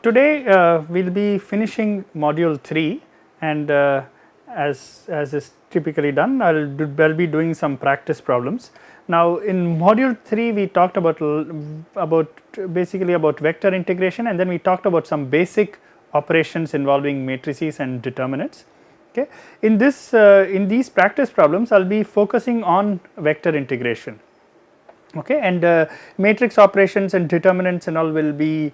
today we will be finishing module 3, and as is typically done, I will be doing some practice problems. Now in module 3 we talked about basically about vector integration, and then we talked about some basic operations involving matrices and determinants. Okay. In these practice problems I will be focusing on vector integration. Okay, and matrix operations and determinants and all will be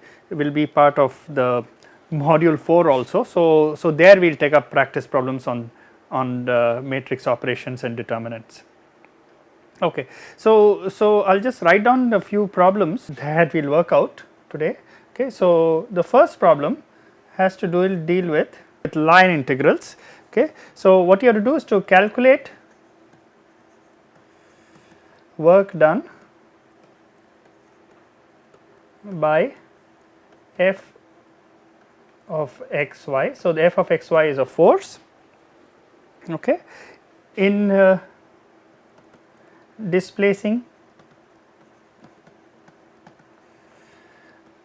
part of the module 4 also. So there we will take up practice problems on the matrix operations and determinants. Okay, so I will just write down a few problems that we will work out today. Okay, so the first problem has to deal with line integrals. Okay, so what you have to do is to calculate work done by f of x y. So the f of x y is a force, okay, in displacing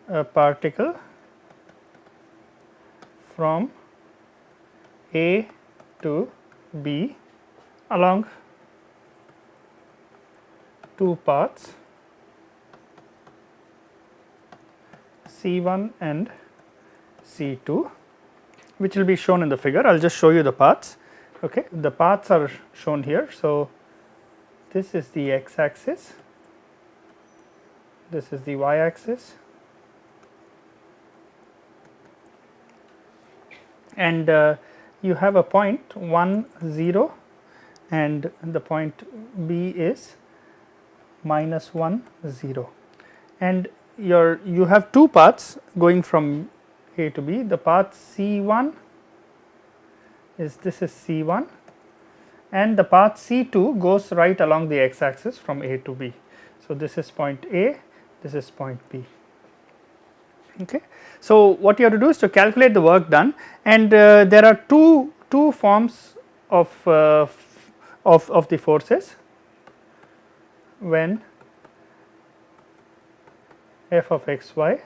a particle from A to B along two paths C1 and C2, which will be shown in the figure. I will just show you the paths. Okay, the paths are shown here. So this is the x axis, this is the y axis, and you have a point 1 0 and the point B is minus 1 0, and you have two paths going from A to B. The path C1 is C1, and the path C2 goes right along the x axis from A to B. So this is point A, this is point B. Okay. So what you have to do is to calculate the work done, and there are two forms of the forces when f of x y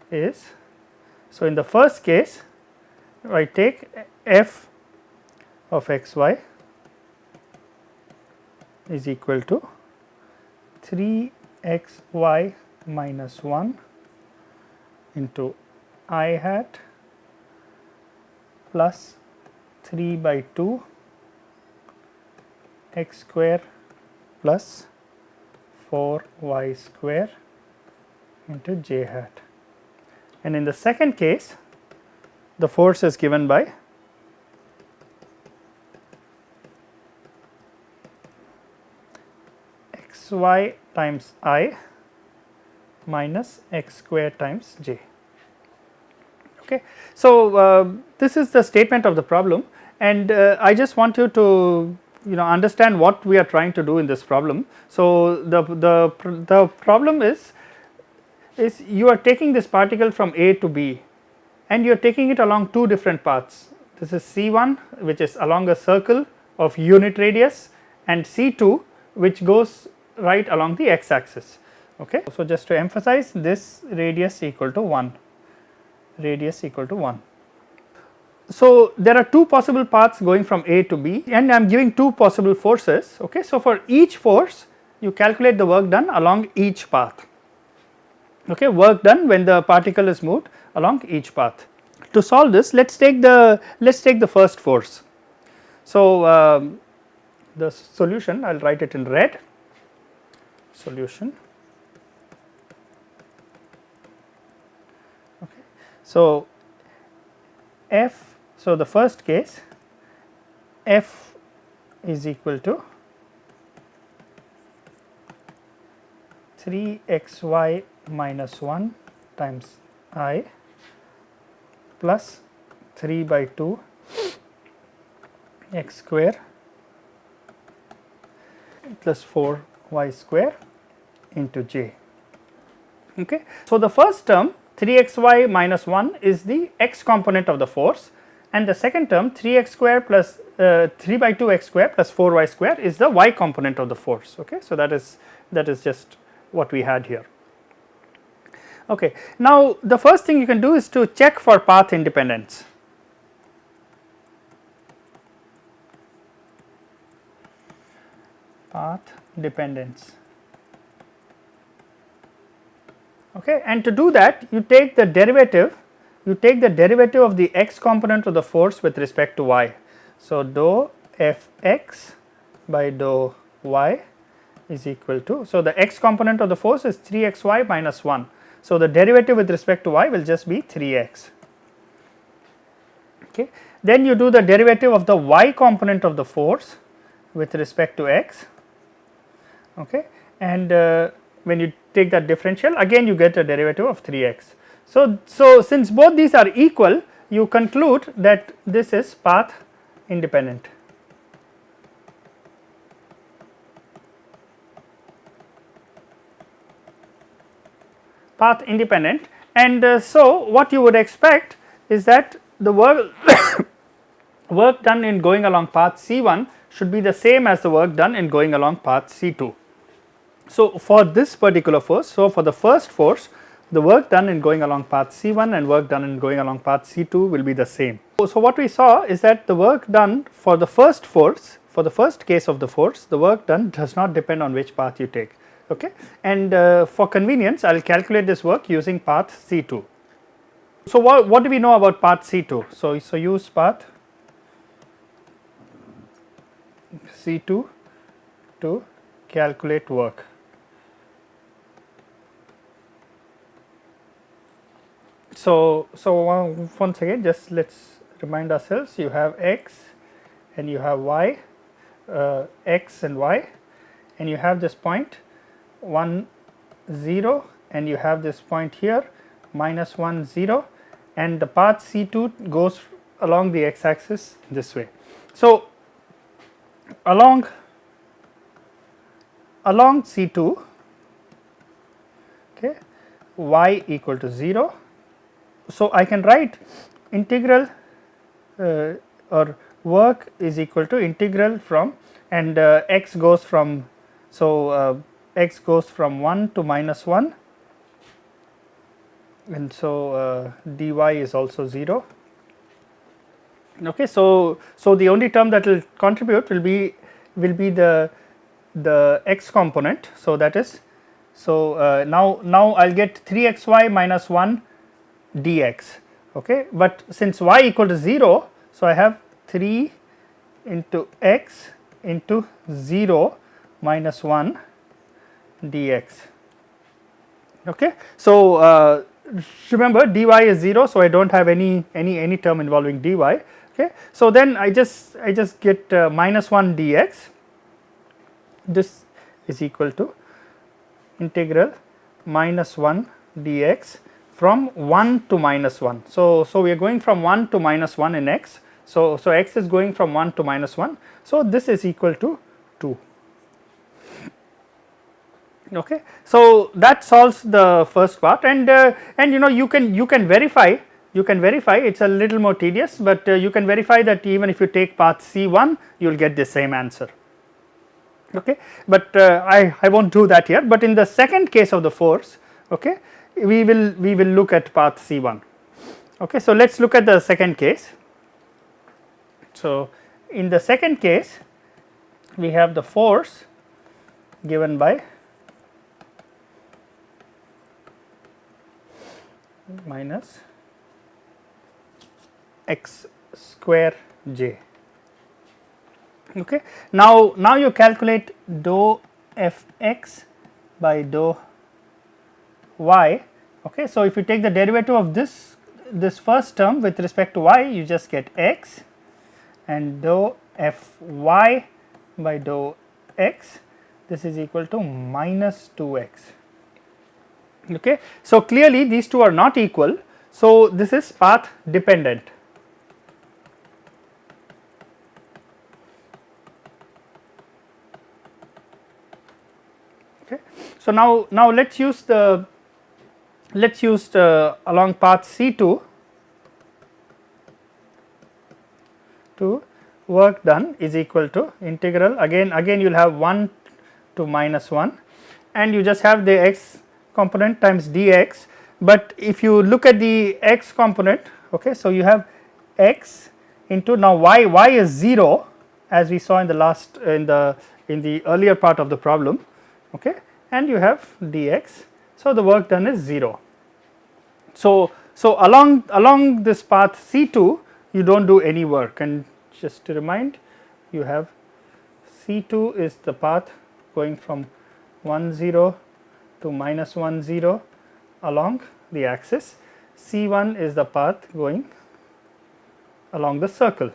is. So in the first case I take f of x y is equal to 3 x y minus 1 into I hat plus 3 by 2 x square plus 4 y square into j hat, and in the second case the force is given by x y times I minus x square times j. Okay. So this is the statement of the problem, and I just want you to understand what we are trying to do in this problem. So the problem is you are taking this particle from A to B and you are taking it along two different paths. This is C1, which is along a circle of unit radius, and C2, which goes right along the x axis. Okay. So just to emphasize, this radius equal to 1, radius equal to 1. So there are two possible paths going from A to B, and I am giving two possible forces. Okay. So for each force you calculate the work done along each path. Okay, work done when the particle is moved along each path. To solve this, let's take the first force. So the solution, I will write it in red. Solution. Okay. So F. So the first case, F is equal to 3 x y minus 1 times I plus 3 by 2 x square plus 4 y square into j. Okay. So the first term 3xy minus 1 is the x component of the force, and the second term 3x square plus 3 by 2 x square plus 4y square is the y component of the force. Okay. So that is just what we had here. Okay. Now, the first thing you can do is to check for path independence. Path dependence. Okay. And to do that, you take the derivative, of the x component of the force with respect to y. So, dou f x by dou y is equal to, so the x component of the force is 3xy minus 1. So, the derivative with respect to y will just be 3x. Okay. Then you do the derivative of the y component of the force with respect to x, okay. And when you take that differential, again you get a derivative of 3x. So, since both these are equal, you conclude that this is path independent. Path independent, and so what you would expect is that the work work done in going along path C1 should be the same as the work done in going along path C2. So, for this particular force, so for the first force, the work done in going along path C1 and work done in going along path C2 will be the same. So, what we saw is that the work done for the first force, for the first case of the force, the work done does not depend on which path you take. Okay. And for convenience, I will calculate this work using path C2. So, what do we know about path C2? So use path C2 to calculate work. So once again, just let us remind ourselves, you have x and you have y, x and y, and you have this point 1 0, and you have this point here minus 1 0, and the path C2 goes along the x axis this way. So, along C2, okay, y equal to 0. So, I can write integral or work is equal to integral from, and x goes from, so x goes from 1 to minus 1, and so dy is also 0. Okay. So, the only term that will contribute will be the x component. So, that is, so now I will get 3xy minus 1 dx. Okay. But since y equal to 0, so I have 3 into x into 0 minus 1 dx. Okay. So, remember dy is 0, so I do not have any term involving dy. Okay. So, then I just get minus 1 dx. This is equal to integral minus 1 dx from 1 to minus 1. So, we are going from 1 to minus 1 in x. So, x is going from 1 to minus 1. So, this is equal to 2. Okay. So, that solves the first part, and you know, you can verify, it is a little more tedious, but you can verify that even if you take path C1, you will get the same answer. Okay. But I will not do that here, but in the second case of the force, okay, we will look at path C1. Okay. So, let us look at the second case. So, in the second case, we have the force given by minus x square j. Okay. Now you calculate dou f x by dou y. Okay. So, if you take the derivative of this first term with respect to y, you just get x, and dou f y by dou x, this is equal to minus 2x. Okay. So, clearly these two are not equal. So, this is path dependent. Okay. So, now let us use the along path C2 to work done is equal to integral, again you will have 1 to minus 1, and you just have the x component times dx. but if you look at the x component, okay, so you have x into, now y is 0 as we saw in the last in the earlier part of the problem, okay, and you have dx. So, the work done is 0. So, along this path C2 you do not do any work, and just to remind, you have C2 is the path going from 1 0 to minus 1 0 along the axis, C1 is the path going along the circle.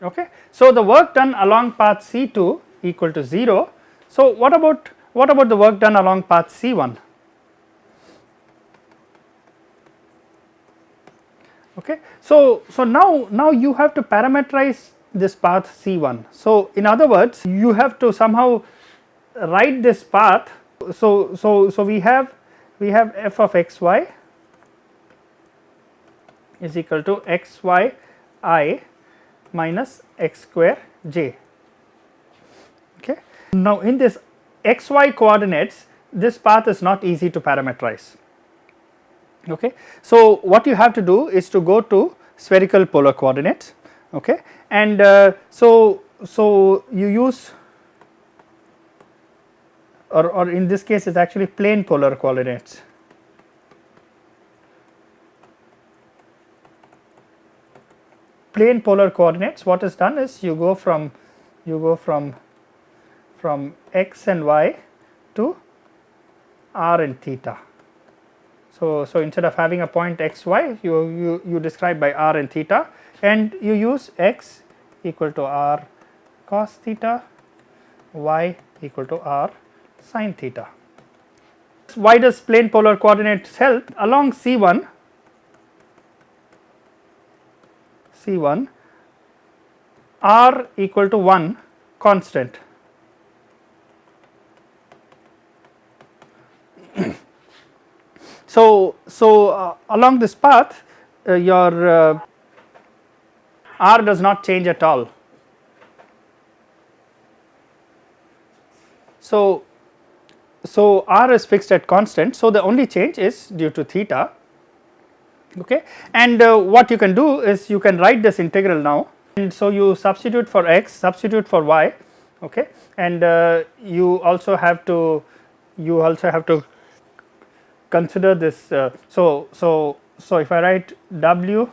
Okay. So, the work done along path C2 equal to 0. So, what about the work done along path C1? Okay. So, now you have to parameterize this path C1. So, in other words, you have to somehow write this path. So we have f of x y is equal to x y I minus x square j. Okay. Now, in this x y coordinates, this path is not easy to parameterize. Okay. So, what you have to do is to go to spherical polar coordinates, okay, and so you use, or in this case it is actually plane polar coordinates. Plane polar coordinates, what is done is you go from x and y to r and theta. So, instead of having a point x y, you describe by r and theta, and you use x equal to r cos theta, y equal to r sin theta. Why does plane polar coordinates help? Along C1 r equal to 1 constant. So, along this path your r does not change at all. So, r is fixed at constant. So, the only change is due to theta, okay. And what you can do is you can write this integral now, and so you substitute for x, substitute for y, okay, and you also have to consider this. So if I write w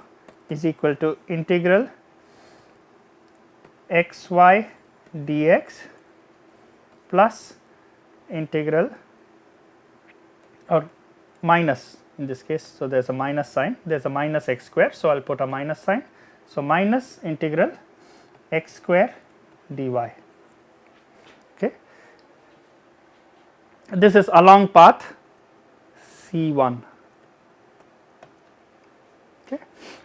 is equal to integral x y dx plus integral, or minus in this case. So, there is a minus sign, there is a minus x square. So, I will put a minus sign. So, minus integral x square dy. Okay. This is along path C1. Okay.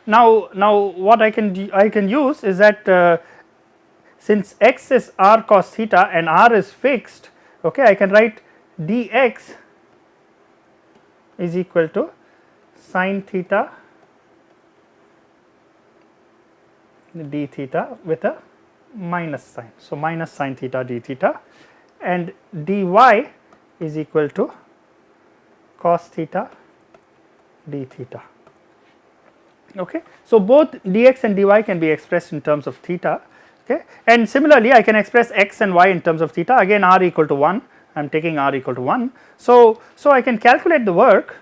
Now what I can use is that since x is r cos theta and r is fixed, okay, I can write dx is equal to sin theta d theta with a minus sign. So, minus sin theta d theta, and dy is equal to cos theta d theta. Okay. So, both dx and dy can be expressed in terms of theta, okay, and similarly I can express x and y in terms of theta, again r equal to 1, I am taking r equal to 1. So, I can calculate the work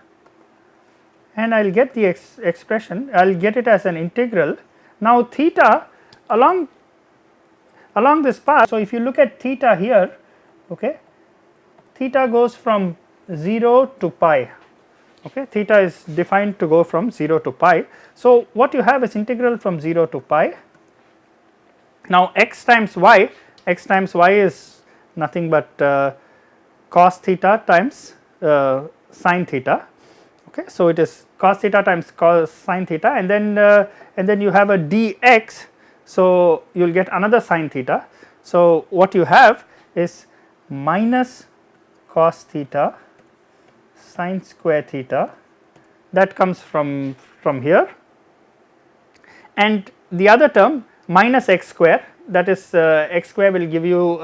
and I will get the expression, I will get it as an integral. Now, theta along this path. So, if you look at theta here, okay, theta goes from 0 to pi, okay, theta is defined to go from 0 to pi. So, what you have is integral from 0 to pi. Now, x times y is nothing but cos theta times sin theta, okay. So, it is cos theta times cos sin theta, and then you have a dx. So, you will get another sin theta. So, what you have is minus cos theta sin square theta, that comes from here, and the other term minus x square, that is x square will give you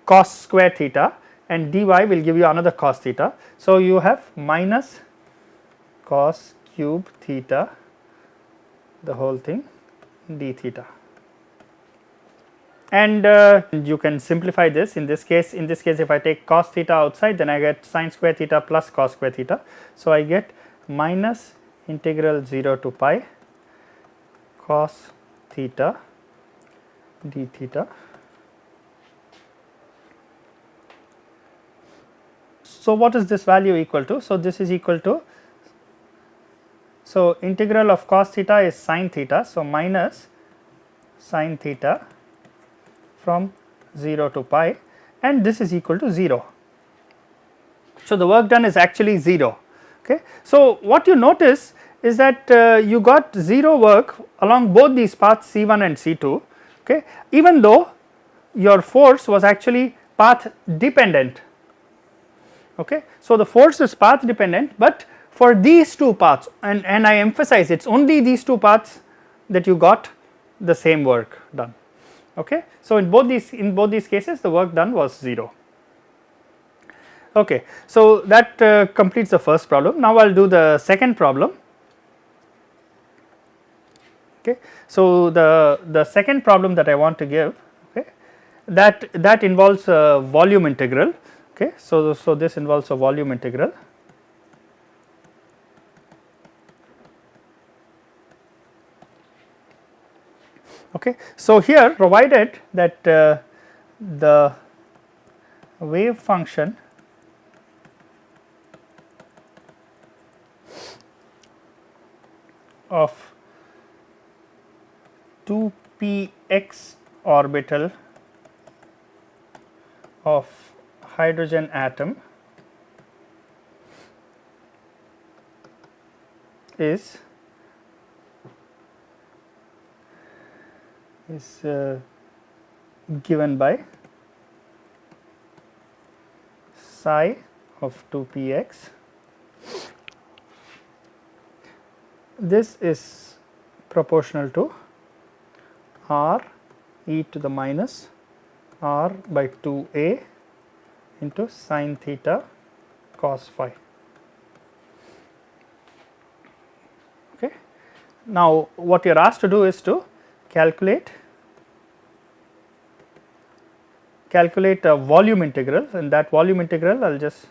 cos square theta, and dy will give you another cos theta. So, you have minus cos cube theta the whole thing d theta, and you can simplify this. In this case if I take cos theta outside, then I get sin square theta plus cos square theta. So, I get minus integral 0 to pi cos theta d theta. So, what is this value equal to? So, this is equal to, so integral of cos theta is sin theta. So, minus sin theta from 0 to pi, and this is equal to 0. So, the work done is actually 0. Okay. So, what you notice is that you got 0 work along both these paths C1 and C2, okay, even though your force was actually path dependent. Okay. So, the force is path dependent, but for these two paths, and I emphasize it is only these two paths that you got the same work done. Okay. So, in both these cases the work done was 0. Okay. So, that completes the first problem. Now, I will do the second problem. Okay. So, the second problem that I want to give, okay, that involves a volume integral. Okay. So, this involves a volume integral. Okay. So, here provided that the wave function of 2px orbital of hydrogen atom is given by psi of 2px. This is proportional to r e to the minus r by 2a into sin theta cos phi. Okay. Now, what you are asked to do is to calculate a volume integral, and that volume integral I will just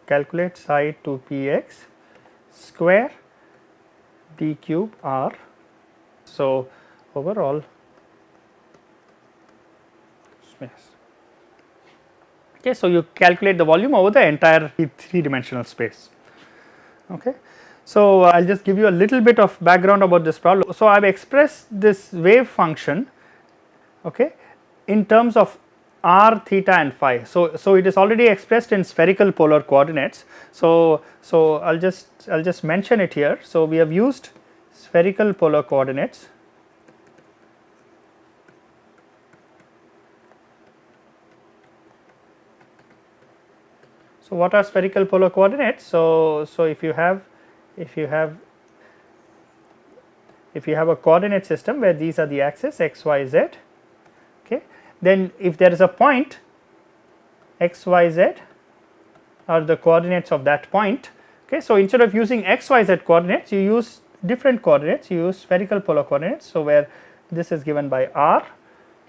calculate psi 2 px square d cube r. So, overall space. Okay. So, you calculate the volume over the entire 3-dimensional space. Okay. So, I will just give you a little bit of background about this problem. So, I have expressed this wave function, okay, in terms of r, theta and phi. So, it is already expressed in spherical polar coordinates. So, I will just mention it here. So, we have used spherical polar coordinates. So, what are spherical polar coordinates? So, if you have a coordinate system where these are the axes x, y, z, okay, then if there is a point x, y, z are the coordinates of that point. Okay. So, instead of using x, y, z coordinates, you use different coordinates, you use spherical polar coordinates. So, where this is given by r,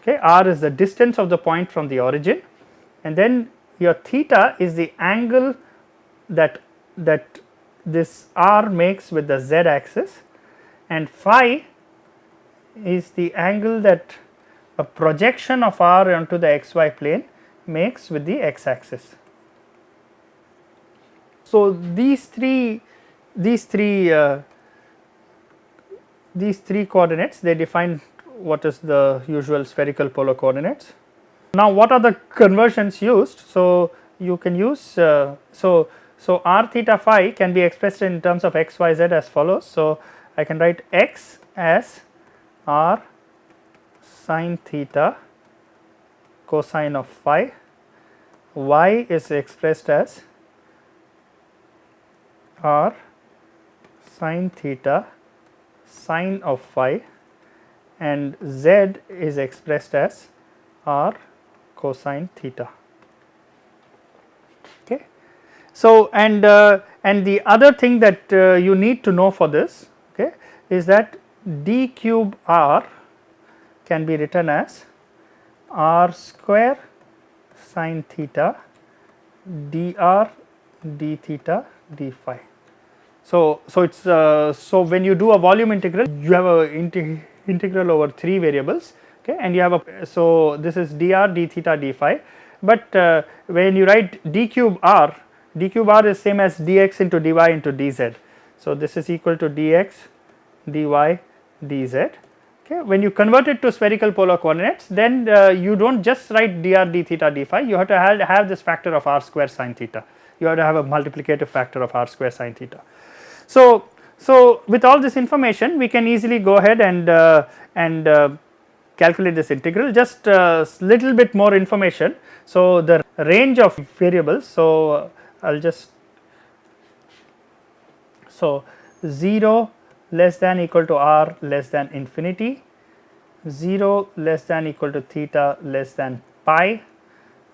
okay, r is the distance of the point from the origin, and then your theta is the angle that this r makes with the z axis, and phi is the angle that a projection of r onto the xy plane makes with the x axis. So, these three coordinates, they define what is the usual spherical polar coordinates. Now, what are the conversions used? So, you can use so r theta phi can be expressed in terms of x, y, z as follows. So, I can write x as r sin theta cosine of phi, y is expressed as r sin theta sine of phi, and z is expressed as r cosine theta. So, and the other thing that you need to know for this, okay, is that d cube r can be written as r square sin theta dr d theta d phi. So, it is so when you do a volume integral, you have a integral over 3 variables, okay, and you have a, so this is dr d theta d phi, but when you write d cube r is same as dx into dy into dz. So, this is equal to dx dy dz. Okay. When you convert it to spherical polar coordinates, then you do not just write dr d theta d phi, you have to have this factor of r square sin theta, you have to have a multiplicative factor of r square sin theta. So, with all this information we can easily go ahead and calculate this integral. Just little bit more information. So, the range of variables, so I will just, so 0 less than equal to r less than infinity, 0 less than equal to theta less than pi,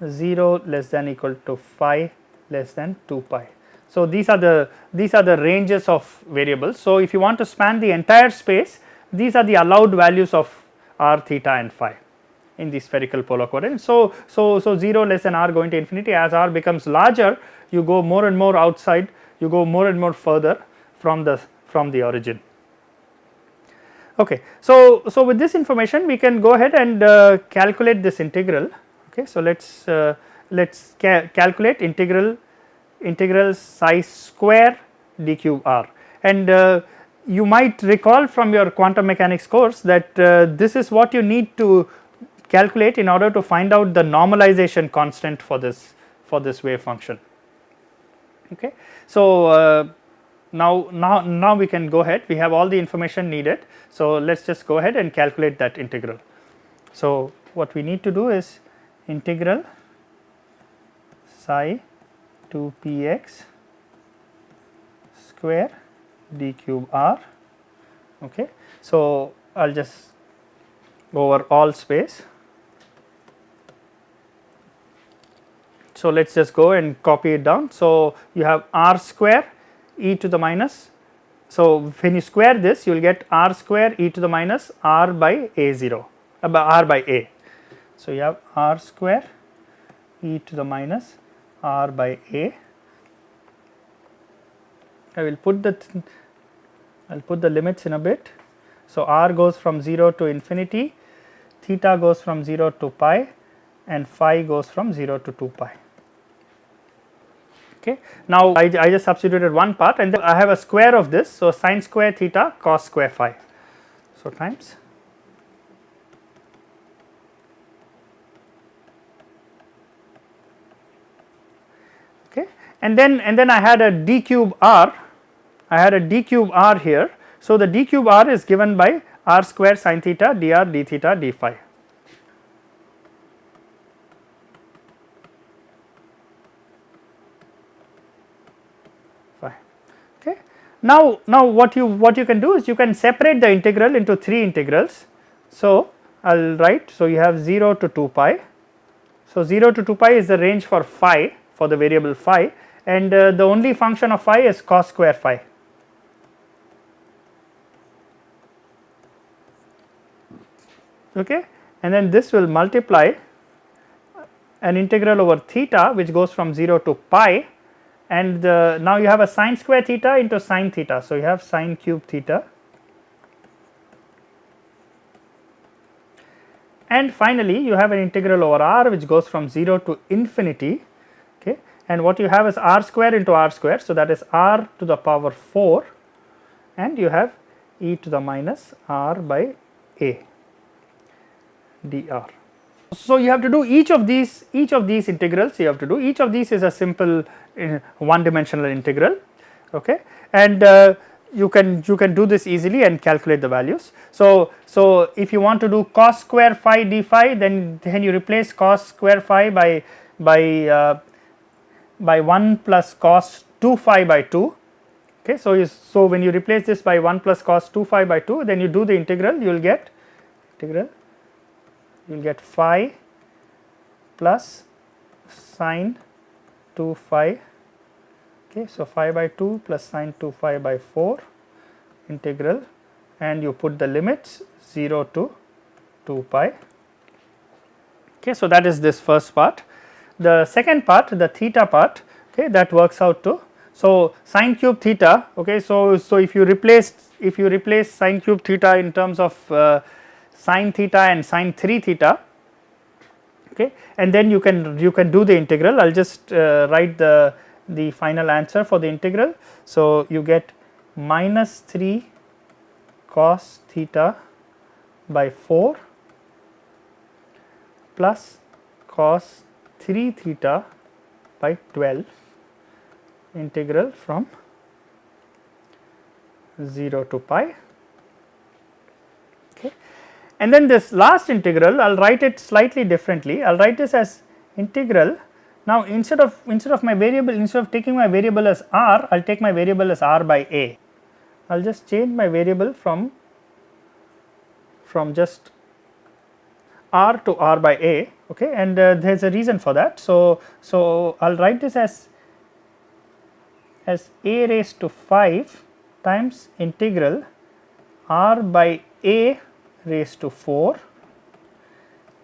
0 less than equal to phi less than 2 pi. So, these are the ranges of variables. So, if you want to span the entire space, these are the allowed values of r, theta and phi in the spherical polar coordinates. So, 0 less than r going to infinity, as r becomes larger, you go more and more outside, you go more and more further from the origin. Okay. So, with this information we can go ahead and calculate this integral. Okay. So, let's calculate integral psi square d cube r, and you might recall from your quantum mechanics course that this is what you need to calculate in order to find out the normalization constant for this wave function. Okay. So, now we can go ahead, we have all the information needed. So, let us just go ahead and calculate that integral. So, what we need to do is integral psi 2 px square d cube r. Okay. So, I will just go over all space. So, let us just go and copy it down. So, you have r square e to the minus, so when you square this you will get r square e to the minus r by a 0 r by a. So, you have r square e to the minus r by a. I will put the limits in a bit. So, r goes from 0 to infinity, theta goes from 0 to pi, and phi goes from 0 to 2 pi. Okay. Now, I just substituted one part and then I have a square of this. So, sin square theta cos square phi. So, times okay, and then I had a d cube r, here. So, the d cube r is given by r square sin theta dr d theta d phi. Okay. Now what you can do is you can separate the integral into 3 integrals. So, I will write, so you have 0 to 2 pi. So, 0 to 2 pi is the range for phi, for the variable phi, and the only function of phi is cos square phi. Okay. And then this will multiply an integral over theta which goes from 0 to pi, and now you have a sin square theta into sin theta. So, you have sin cube theta, and finally, you have an integral over r which goes from 0 to infinity, okay, and what you have is r square into r square. So, that is r to the power 4, and you have e to the minus r by a dr. So, you have to do each of these integrals, you have to do each of these is a simple one dimensional integral, okay, and you can do this easily and calculate the values. So, if you want to do cos square phi d phi, then you replace cos square phi by 1 plus cos 2 phi by 2. Okay, so when you replace this by 1 plus cos 2 phi by 2, then you do the integral, you will get phi plus sine 2 phi Okay, so phi by 2 plus sine 2 phi by 4 integral, and you put the limits 0 to 2 pi. Okay, so that is this first part. The second part, the theta part, okay, that works out to, so sine cube theta. Okay, so if you replace sine cube theta in terms of sine theta and sine 3 theta, okay, and then you can do the integral. I will just write the final answer for the integral. So you get minus 3 cos theta by 4 plus cos 3 theta by 12 integral from 0 to pi. Okay. And then this last integral, I will write it slightly differently. I will write this as integral. Now instead of my variable, instead of taking my variable as r, I will take my variable as r by a. I will just change my variable from just r to r by a, okay, and there is a reason for that. So I will write this as a raised to 5 times integral r by a raised to 4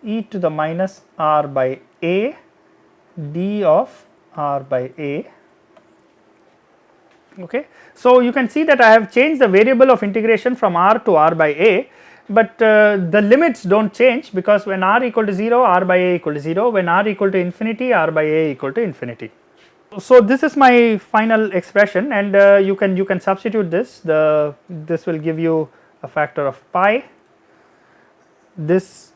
e to the minus r by a d of r by a. Okay. So you can see that I have changed the variable of integration from r to r by a, but the limits do not change, because when r equal to 0, r by a equal to 0, when r equal to infinity, r by a equal to infinity. So this is my final expression, and you can substitute this. This will give you a factor of pi. This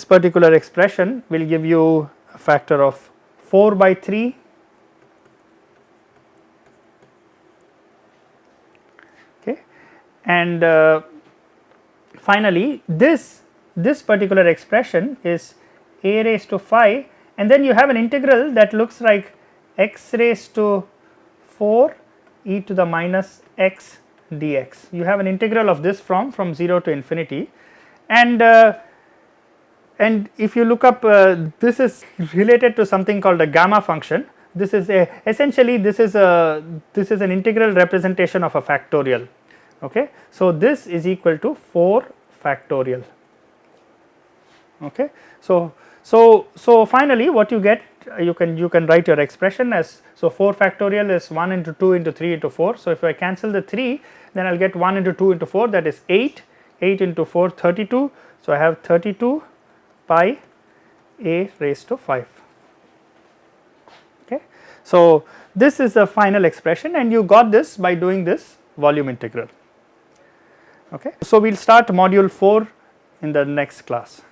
particular expression will give you a factor of 4 by 3. Okay, and finally this particular expression is a raised to 5, and then you have an integral that looks like x raised to 4 e to the minus x dx. You have an integral of this from 0 to infinity, and if you look up, this is related to something called a gamma function. This is essentially this is an integral representation of a factorial. Okay, so this is equal to 4 factorial. Okay, so finally what you get, you can write your expression as, so 4 factorial is 1 into 2 into 3 into 4. So if I cancel the 3, then I will get 1 into 2 into 4, that is 8 into 4 32. So I have 32 pi a raised to 5. Okay, so this is the final expression, and you got this by doing this volume integral. Okay, so we will start module 4 in the next class.